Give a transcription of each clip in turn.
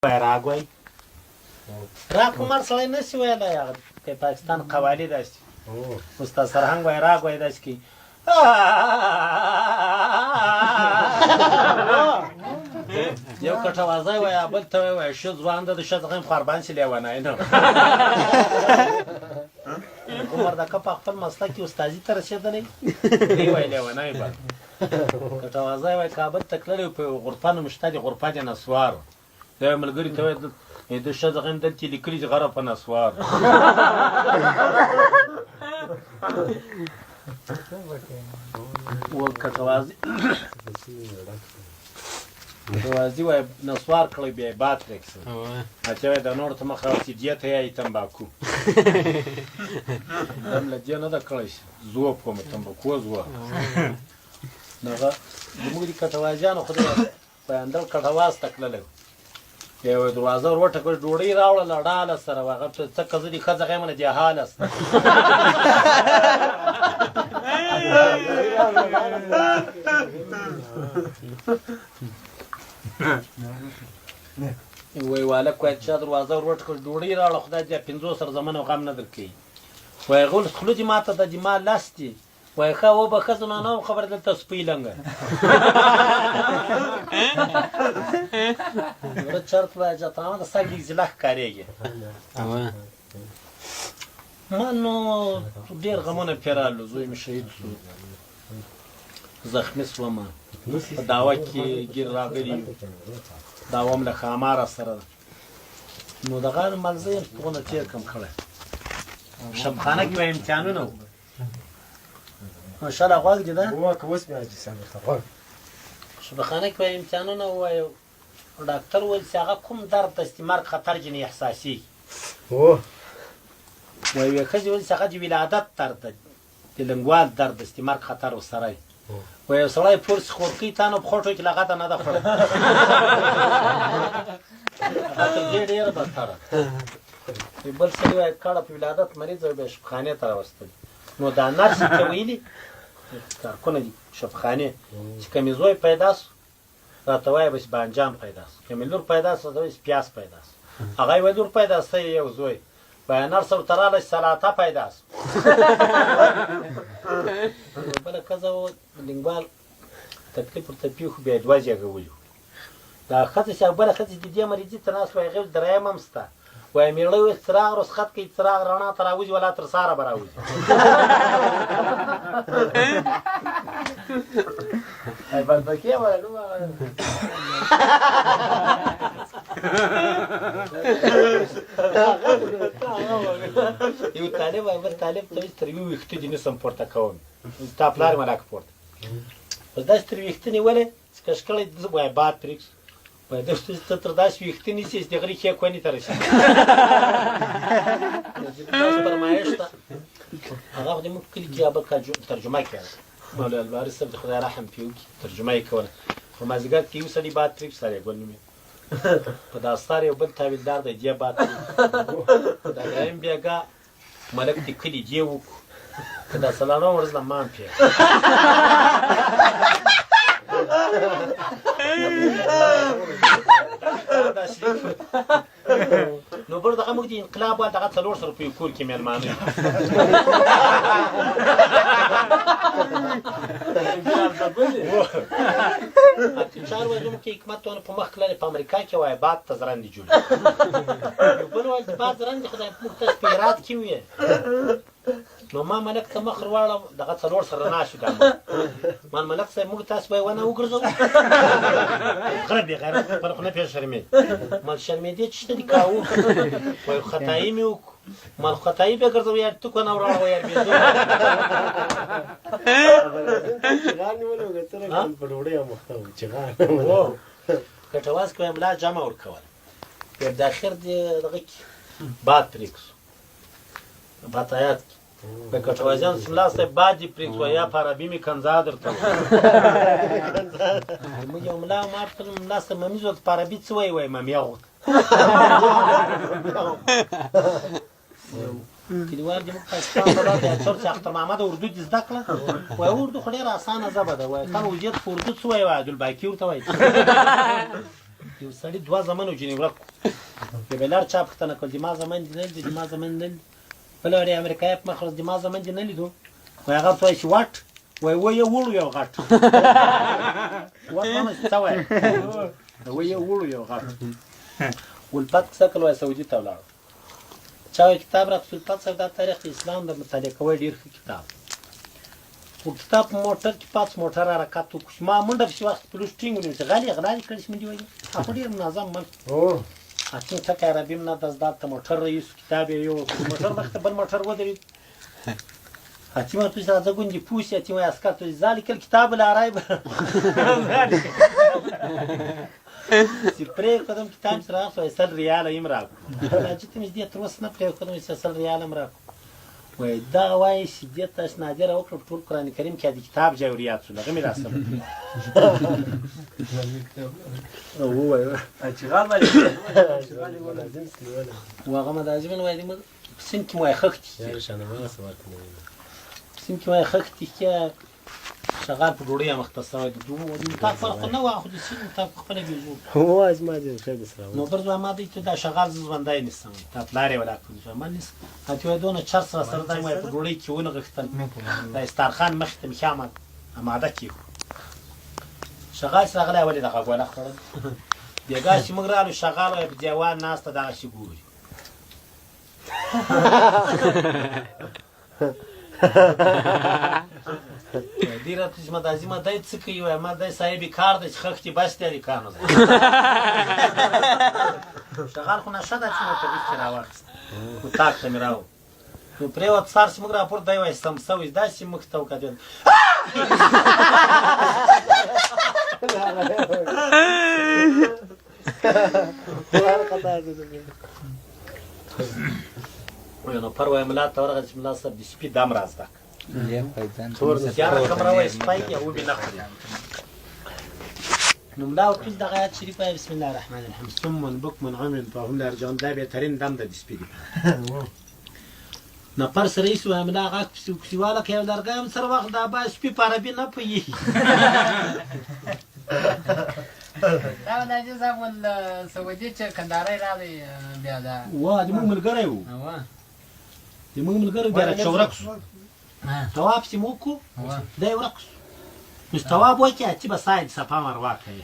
بیرغ وای راکمر سړی نشي ویلی هغه د پاکستان قوالي داسې استاد سرهنګ بیرغ وای داسې کوي یو کټوازی وای بل ته وایي ښه ځوان ده د ښه ځغم قربان شي لیونی نه عمر دکه په خپل مسلک کې استادي ته رسېدلی دی وایي لیونی به کټوازی وای کابل ته تللی په غرفه نوم شته د غرفه د نسوارو دا یو ملګري ته وایي د ښه ځغم دلته لیکلي چې غره په نسوارو کټوازي وایي نسوار کړی بیا یې باد پرېږدي چې وایي د نورو ته مخ راوړي دې ته یې تمباکو هم له دې نه ده کړی زوب کوم تمباکو زوه هغه زموږ د کټوازیانو خو د پیندل کټواز ته تللی یوه دروازه ور وټکړه ډوډۍ راوړله ډاله سره هغه څه که زه دې ښځه غیم نه دې حاله سته وایي والک وایي چا دروازه ور وټکړه ډوډۍ راوړه خدای دې 50 زمن او غم نه درکوي وایي هغه خوله دې ماته ده دې ما لاس دي وایي ښه وبښه زه نه وم خبر دلته سپۍ لنګه زړه چرت وایي جتامه د سږ زله ښکارېږي ما نو ډېر غمونه پرېرالو زوی مې شهید شو زخمي شومه په دعوه کې ګیر راغلي دعوه م له ښاماره سره ده نو دغه ملزه یم پغونه تېر کړم کړی شبخانه کې به امتحانونه وو ماشاءالله غوږ دې ده شبخانه کې به امتحانونه ووایو ډاکټر وویل چې هغه کوم درد ده چې مرګ خطر جنې احساسېږي وایي یوې ښځې ویل چې هغه د ولادت درد ده د لنګوال درد ده چې مرګ خطر ورسره وي وایي یو سړی پورس خورکۍ تا نو په خوټو کې لغته نه ده خوړه هغه تر دې ډېره بدتره بل سړي وایي کاڼه په ولادت مریض او بیا شبخانې ته راوستلي نو دا نرسې ته ویلي کارکونه دي شبخانې چې که مې زوی پیدا سو راته وایي بس بانجان پیدا سو که مې لور پیدا سو راته وایي پیاز پیدا سو هغه یې وایي لور پیدا سته یو زوی وایي نرسه ورته راغله چې سلاته پیدا سو بله ښځه وه لنګوال تکلیف ورته پېښو بیا یې 2 زېږولي وو دا ښځه چې بله ښځه د دې مریضي ته ناست وایي هغې درېیم هم شته وایي مېړه وایي څراغ رسخت کوي څراغ رڼا ته راوځي ولا تر سهاره به راوځي بلبکې وایي یو طالب وایي بل طالب ته وایي تر یو ویښته دې نسم پورته کوم ستا پلار یې ملاکه پورته اوس داسې تر ویښته نیولې چې که شکړی وایي باد پرېږدي وایي ته تر داسې ویښته نیسې چې د غري ښې کونې ته رسېږي داسې فرمایش ده هغه خو د موږ په کلي کې بل ترجمه کړه مولوي الوارث صاحب د خدای رحم پرې وکړي ترجمه یې کوله په مازدیګر کې یو سړي باد پرېږدي سړی ګل نومېده په داستار یو بل تاویلدار دی دې باد پرېږدي دا درېیم بېګا ملک د کلي دې وکړو که دا څلورم ورځ له مان پرېږدي نو بل دغه موږ د انقلاب وال دغه 400 روپیو کور کې مېلمانه یو چار ورځې مخکې حکمت ونه په مخ کړلې په امریکا کې وایي باد ته زرندې جوړې یو بل وایي د باد زرندې خدای موږ ته په هرات کې وې نو ما ملک ته مخ ورواړم دغه 4 سره رڼا شو دا ما ملک صاحب موږ تاسو به یې ونه وګرځوو غره بې غیرت خپله خو نه پېژ شرمېد ما شرمېدې چې شته دي کاوو وایي خطایي مې وکړو ما خطایي بیا ګرځوو یار تو که نه وراړه یار بېزو کټواز کې وایي ملا جمع ورکول بیا د اخر دغه کې باد پرېږدو بطایات به کټوازیان ملا صاحب باد دې پرېږدو یا په عربي مې کنځا درته موږ یو ملا ما ملا صاحب ممیز ورته په عربي څه وایي وایي ممیاغ کلیوال دې موږ پاکستان ته لاړ بیا چور چې اختر محمد اردو دې زده کړه وایي اردو خو ډېره اسانه ژبه ده وایي تا وزیت په اردو څه وایي وایي عبدالباقي ورته وایي یو سړي 2 زامنو جنې ورک یو به لار چا پوښتنه کول د ما زامن دي نه دي د ما زامن نه دي بله وړې امریکایي په مخ د ما زامن دي نه لیدو وایي هغه ورته وایي چې واټ وایي و یې وړو یو غټ واټ ماما څه وایي و یې وړو یو غټ ګلپت کیسه کول وایي سعودي ته ولاړو چا وایي کتاب راکړ ګلپت صاحب دا تاریخ د اسلام د مطالعه کوی ډېر ښه کتاب و کتاب په موټر کې پاس موټر حرکت وکړو چې ما منډه پسې واخیست پلوس ټینګ ونیو چې غالي غلا دې کړي چې مې دې وایي هغه ډېر منظم ملک ټینګ ټکی عربي م نه ده زده ته موټر رئیس کتاب یې یو موټر مخې ته بل موټر ودرېد حتیم ورته وایي راځه ګوندې پوه شي حتیم وایي عسکر ته وایي ځا لیکل کتاب العرایب چې پرېښودم کتاب چې راغوست وایي 100 ریاله یې م راکړو حاجي ته مې دې تر اوسه نه پرېښودم وایي 100 ریاله م راکړو وایي دغه وایي چې دې ته نادره وکړه په ټول قرآن کریم کې د کتاب جاوریات شو هغه مې راسره ووایه و هغه مدازمن وایي موږ په سیند کې مو وایي خښتې په سیند کې وایي خښتې کې شغال په ډوډۍ مختصر د مطاق فرق نه وه خو د سیند مطاق خپله بېلو نو بر زما ما دی ته دا شغال زه ژوندی نیسم دا پلار یې ولاړ کړو ما نیسم هلته وایي دونه چرس راسره دا وایي په ډوډۍ کې ونغښتل دا استارخان مخې ته مې ښه اماده کېښو شغال چې راغلی ولې دغه ګوله خوړل بېګا چې موږ رالو شغال وایي په دیوال ناسته دغسې ګوري دی راته چې مدازي ما دی څه کوي وایي ما دی صاحب کار دی چې خښتې بس دی کار نه شغال خو نشه ده چې موټر کې راواخیست اتاق ته مې راوړ نو پرېوت سار چې موږ راپورته دی وایي سمسه وایي داسې مخې ته وکتل نو پر وایي ملا ته ورغله چې ملا صاحب د سپي دم را زده زیاره کم را وایي سپی کې وبې نه خوري نو ملا ورته دغه آیات شریف وایي بسم الله الرحمن الرحیم صم بکم عمی فهم لا یرجعون دا بهترین دم ده د سپي دپاره نو پر سره ایسي وایي ملا غږ پسې واله که یو لرګی هم سره واخله دا باید سپي په عربي نه پوهېږي دا مدازي صاحب ول سعودي چې کندهاری راغی بیا دا وا د موږ ملګری و د موږ ملګری بیا راڅخه ورک شو تواب چې مو وکړو دی ورک شو نو چې تواب وکړي چې به ساید صفا مروه کوي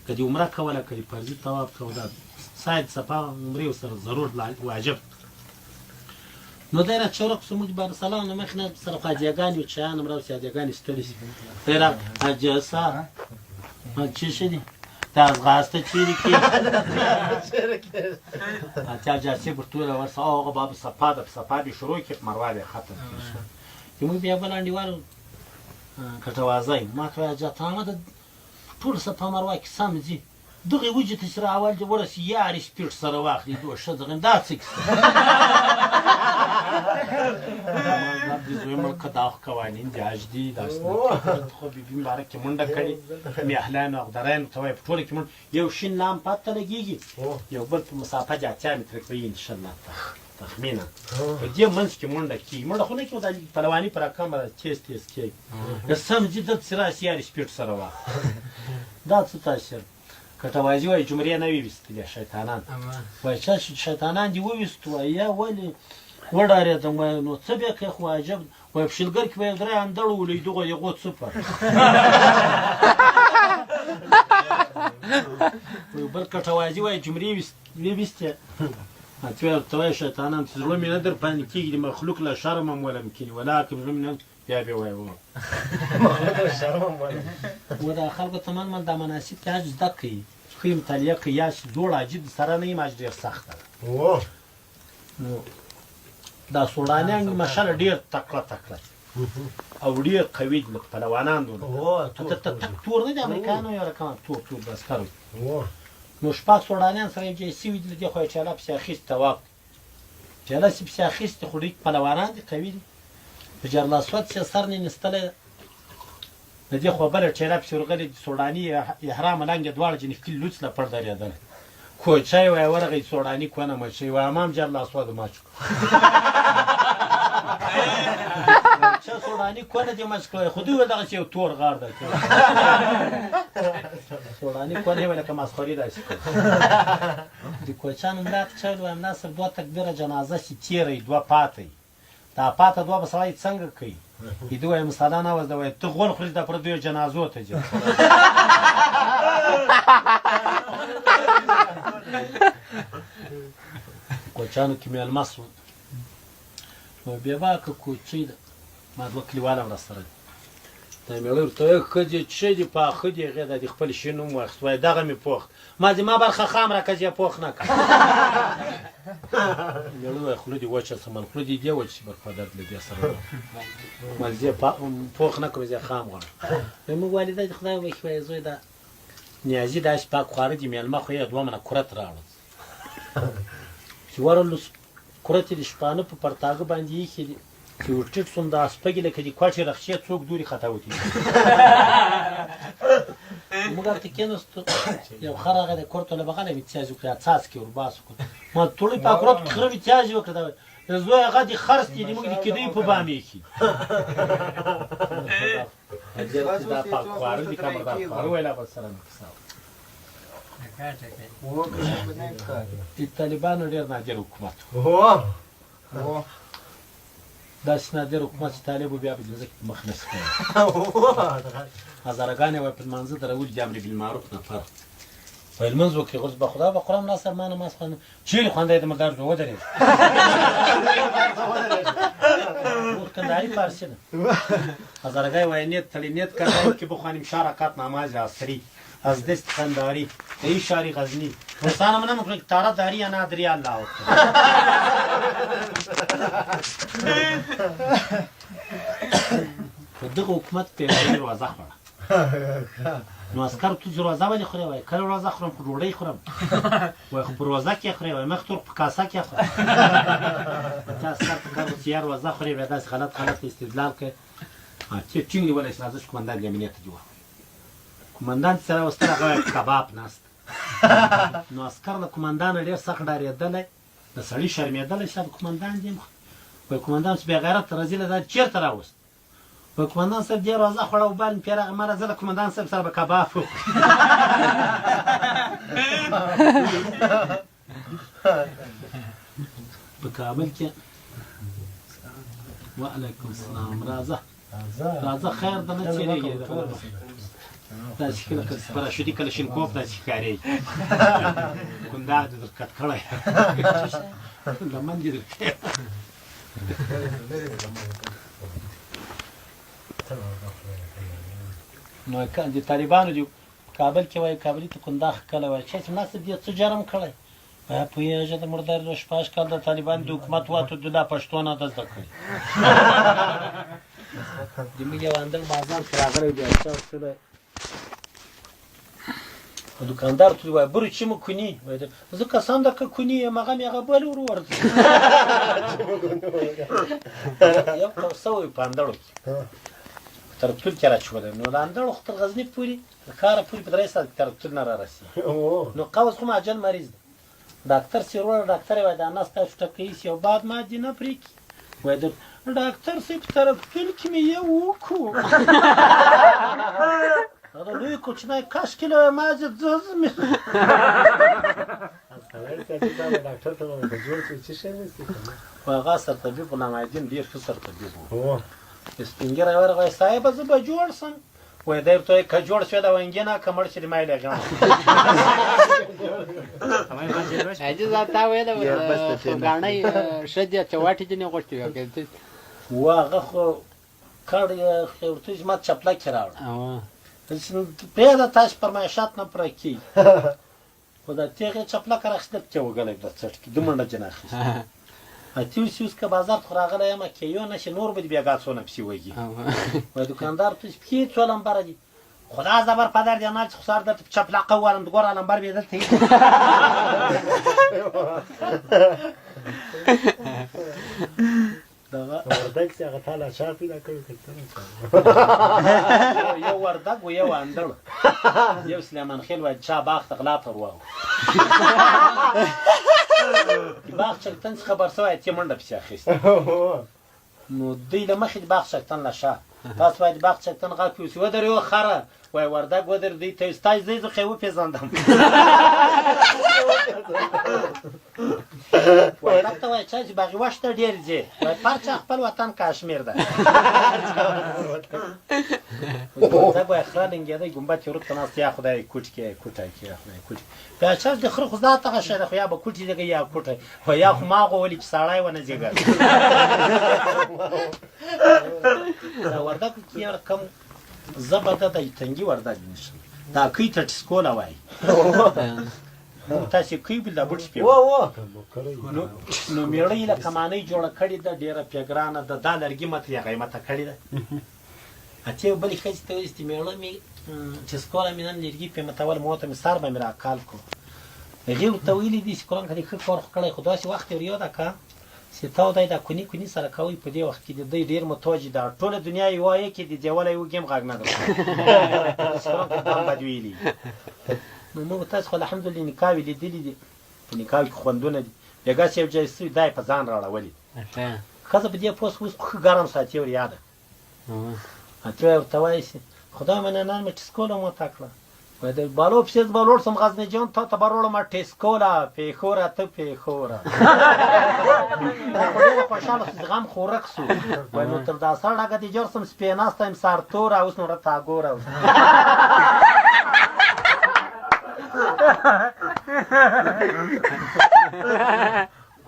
که دې عمره کوله که دې فرضي تواب کوه دا ساید صفا عمرې ورسره ضرور واجب نو دی راڅخه ورک شو موږ بارسلام نه مخکې نه سره خو حاجیګانې وو چایان هم راوسي حاجیګانې ستړي شي دی را حاجي صاحب چی شدی؟ تا ځغاسته چیرې کې اتیا جاسې پر ټوله ورسه هغه باب صفا ده په صفا دې شروع کړي مروه دې ختم چې موږ بیا بل انډیوال کټوازی ما ته وایي حاجت احمده ټول صفا مروه کې سم ځي دغې وجې ته چې راول دې ورسي یارې سپیډ سره واخلي دوه ښه ځغیم دا څه کیسه د زوی ملک دا قوانین د حج دي داسې خو بیبي مبارک کې منډه کړې میاهلانو اغدرانو ته وایي په ټوله کې منډه یو شین لام پته لګېږي یو بل په مسافه د 8 متره کوي انشاءالله تخمینا په دې منځ کې منډه کېږي منډه خو نه کېږي دا پهلواني په رقم به تیز تیز کېږي سم ځي دلته راسي یارې سپیډ سره واخلي دا څه تاثیر کټوازي وایي جمرې نه وي ویستلې شیطانان وایي چا شیطانان دې وویستو وایي یا ولې وډارېدم وایي نو څه بیا کوې خو عجب وایي په شلګر کې به یې 3 اندړ ولوي دغه یې غوت سپر بل کټوازي وایي جمرې ویستې ته وایي شیطانان چې زړه مې نه در باندې کېږي د مخلوق له شرم هم ولم کېږي ولکن زړه مې نه بیا به وایي و دا خلکو ته من دا مناسب کې حج زده کوي ښه مطالعه کوي یا چې زوړ عجیب سره نه یم حج ډېر سخته ده نو دا سوډانیان ماشاءالله ډېر تکړه او ډېر قوي دي لکه پهلوانان دونه تک تور نه دي امریکایانو یو رقم تور بسکر نو شپږ سوډانیان سره یو ځای سوي دي له دې خوا یې چاله پسې اخیست تواب چاله چې پسې اخیستې خو ډېر پهلوانان دي قوي دي په جرلاسود چې سر نه نستلی د دې خوا بله ټیله پسې ورغلې سوډاني احرام لنګې دواړه جنې ښکلي لوڅ له پړ درېدلی کوچی وایي ورغی سوډاني کونه مچوي وایي امام جرلاسود مچ چا سوړاني کونه دې مچ کړی خو دوی ویل دغسې یو تور غار دی سوړاني کونه یې ویل لکه مسخري داسې کوي د کوچیانو ملا ته چا ویل وایم ناصر 2 تکبیره جنازه چې تېره وي 2 پاته وي دا پاته 2 به سړی څنګه کوي د وایم مثلا نه وز وای ته غول خوري د پردیو جنازو ته ځي کوچانو کې مېلمه سو نو بیا به که کوچی ده ما 2 کلیوال هم راسره دي دا مې ویل ورته وایي ښه دي څه دي پاخه دي هغې د خپل شي نوم واخیست وایي دغه مې پوخ ما زما برخه خام راکړه چې پوخ نه کړه مې ویل خوله دې وچه سمن خوله دې دې وچ شي برخه درد له دې سره ما زه پوخ نه کړم زه خام غواړم موږ والده دې خدای وبخښي وایي زوی دا نیازي داسې پاک خواره دي مېلمه خو یې 2 منه کورت راوړل چې ورلو کورت یې د شپانه په پرتاګه باندې ایښي دي چې ورټیټ سوم د اسپګې لکه د کوټې رخچې څوک دورې خطا وتي موږ هلته کېناستو یو خر هغه د کور ته له بغله متیازي وکړه څاڅکې ورباسو کړو ما ټولې په کورت کې خره متیازي وکړه زوی هغه د خرڅ دي موږ د کېدی په بام ایښي دا پاک خواره دي کمردار خواره ویل هغه سره مې کیسه د طالبانو ډېر نادر حکومت داسې نادر حکومت چې طالبو بیا په ځمکه کې مخ نشي کولی هزارګانې وایي په لمانځه درولي د امر بالمعروف نه فرق ویل لمونځ وکړي غوڅ به خدا به قرآن ناصر ما نماز خوانده چیرې خوانده یې د مردار زه ودرېد مور کندهاري فارسي ده هزارګای وایي نیت تړي نیت کردن که بخوانیم 4 رکعت نماز عصری از دست خنداری ای شاری غزنی انسانم نمیکنه که تاره داری یا نداری الله اکبر دغه حکومت پیغمبر روزه خوړه نو عسکر تو روزه ولې خورې وای کله روزه خورم خو ډوډۍ خورم وای خو په روزه کې خورې وای مخ تور په کاسه کې خورم چې عسکر په کار چې روزه خورې بیا داسې غلط استدلال کوي چې ټینګ ولې راځي کومندان د امنیت دی کومندان سره وستره هغه کباب ناست نو عسکر د کومندان ډېر سخت ډارېدلی د سړي شرمېدلی چې د کومندان دی وای کومندان چې بې غیرت رزیله دا چېرته راوست وای کومندان صاحب دې روزه خوړه وبال مې پیراغه مره زه له کومندان صاحب سره به کباب وخورم په کابل کې وعلیکم السلام راځه خیر ده نه چېرېږي داسې لکه پراشوټي کلشینکوف داسې ښکارېږي کندهار دې در کټ کړی لمن دې در نو د طالبانو دي کابل کې وایي کابلي ته کندهار ښکلی وایي چې مناسب دې څه جرم کړی وایي پوهېږه د مردار د 18 کال د طالبانو د حکومت واته د دا پښتو نه ده زده کړې زموږ یو اندړ بازار کې راغلی دی دوکاندار ته وایي برو چی میکنی؟ زه کسان که کنی هغه مې هغه بل ور ورځي یو کوسه وایي په اندړو کې ترکتور کې راچولی نو له اندړو خو تر غزني پورې د ښاره پورې په 3 ساعت کې ترکتور نه رارسېږي نو قوس خو عاجل مریض ده ډاکټر چې وروړه ډاکټر یې وایي دا نس تاسو ټکوي چې یو باد مادې نه پرېږدي وایي ډاکټر صاحب په ترکتور کې مې یو وکړو هغه لوی کوچنی کاش کې له ماجد زه مې خو هغه سرطبیب غلام الدین ډېر ښه سرطبیب و سپین ږیری ورغی صاحبه زه به جوړ سم وایي دی ورته وایي که جوړ شوې ده وینګې نه که مړ شي د مایلې غم حاجي صاحب تا ویله ګاڼۍ ښه دي چې واټې دې نه غوښتې و هغه خو کړ یې ورته زما چپلکې راوړه پرېږده تاسې فرمایشات نه پوره کېږي خو دا تېغې چپلکه راخېستل پکې وګلی د څټ کې 2 منډه جنه اخېستل اتیوس اوس که بازار خو راغلی یم که یو نشي نور به دې بیا څونه پسې وږي وایي دوکاندار ته پکې 2 لمبره دي خدا زبر پدر دی نه چې خو سر درته په چپلقه ووالم د ګوره لمبر بې دلته وردګ چې هغه تاله چا پیدا کړو یو وردګ و یو اندړ یو سلیمان خېل وایي چا باغ ته غلا ته ورواغو باغ چرتن څخه خبر سوی چې منډه پسې اخیستې نو دوی له مخې د باغ چکتن له شا تاسو باید د باغ چکتن غږ پې وسي ودرې و خره وایي وردګ ودرې دوی ته ستا ځای زه خو یې وپېژندم وردګ ته وایي چا چې باغي وش ته ډېر ځې وایي پرچا خپل وطن کشمیر ده وردګ وایي خره ډنګېدی ګمبت یې ورته ناست یا خدای کوټ کې کوټی کې یا خدای کوټ بیا چا د خره خو ذات هغه شی ده خو یا به کوټ زېږي یا کوټی خو یا خو ما غولي چې سړی ونه زېږه وردګ کې یو رقم زه به د تنګي وردګ نشم دا کوي ته ټسکوله وایي تاسې کوي بل دا بوټ سپېو نو مېړه یې له کمانۍ جوړه کړې ده ډېره پېګرانه ده دا لرګي مته یې قیمته کړې ده اتې یو بلې ښځې ته ویل چې مېړه مې ټسکوله مې نن لرګي قیمتول ما ورته مې سر به مې راکال کړو هغې ورته ویلي دي چې قرآن که دې ښه کار خو کړی خو داسې وخت یې ور یاده کړه چې تا دی دا کوني کوني سره کوئ په دې وخت کې د دوی ډېر متوجه ده ټوله دنیا یې وایي کې د دیولی یو ګیم غږ نه ده قرآن کې دام بد ویلي نو موږ تاسو خو الحمدلله نکاح لیدلي دي په نکاح کې خوندونه دي بېګا چې یو ځای سوي دا یې په ځان راړولي ښځه په دې پوس اوس ښه ګرم ساتي ور یاده ته ورته وایي چې خدای منه نن مې ټسکوله ماته کړه وایي د بالو پسې به ولاړ سم غزني جان تا ته به وروړم ټسکوله پېښوره ته پېښوره خو ډېره خوشحاله شو زغم خو ورک سو وایي نو تر دا سر ډګه دې جوړ سم سپی ناسته یم سرتوره اوس نو راته ګوره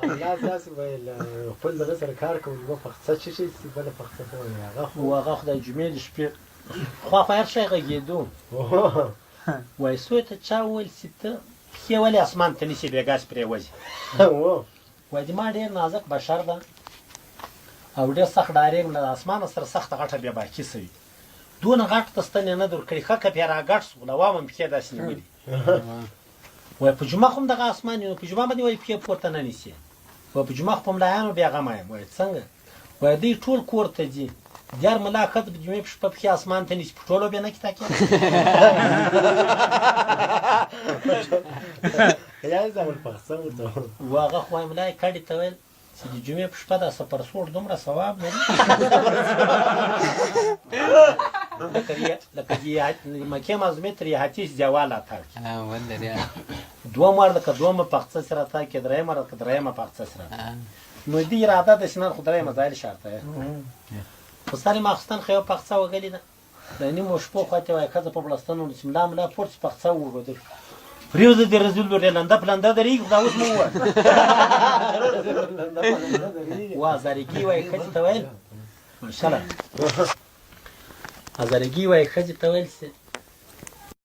لا داسې ویل خپل دغه سره کار کوم یوه پخڅه چې شي بله پخڅه کوي هغه خو د جمعې د شپې خواخوا هر شی غږېدو وایي سوی ته چا وویل چې ته پښې ولې اسمان ته نیسې بېګاس پرېوځي وایي د ما ډېر نازک بشر ده او ډېر سخت ډارېږم له اسمانه سره سخته غټه بېباکي سوي دونه غټ ته ستنې نه در کړي ښه که پې راګډ سو له وامه مې پښې داسې نیولي وایي په جمعه خو هم دغه اسمان نو په جمعه باندې وایي پښې پورته نه نیسې وایي په جمعه خو په ملایانو بې غمه یم وایي څنګه وایي دوی ټول کور ته ځي دیار ملا ښځه په جمعې په شپه پښې اسمان ته نیسي په ټولو بې نه کتاکې هغه خو وایي ملا یې کډې ته ویل چې د جمعې په شپه دا سفر سوړ دومره ثواب لري لکه مکې معظمې تر حدیث جوال اتاړ دوه مار لکه دومه پخڅه سره تا کې درېیمه لکه درېیمه پخڅه سره نو دې اراده ده چې نن خو درېیمه ځایل شرطه یې خو سر یې ماخستن خو یو پخڅه وګلې ده د نیمو شپو خواته وایي ښځه په بړستنو چې ملا ملا پورته پخڅه وګدل پرېوځه دې رزول ورې لنده پلنده درېږي خو دا اوس مو ووایه هزارګي وایي ښځې ته ویل ماشاءالله هزارګي وایي ښځې ته ویل چې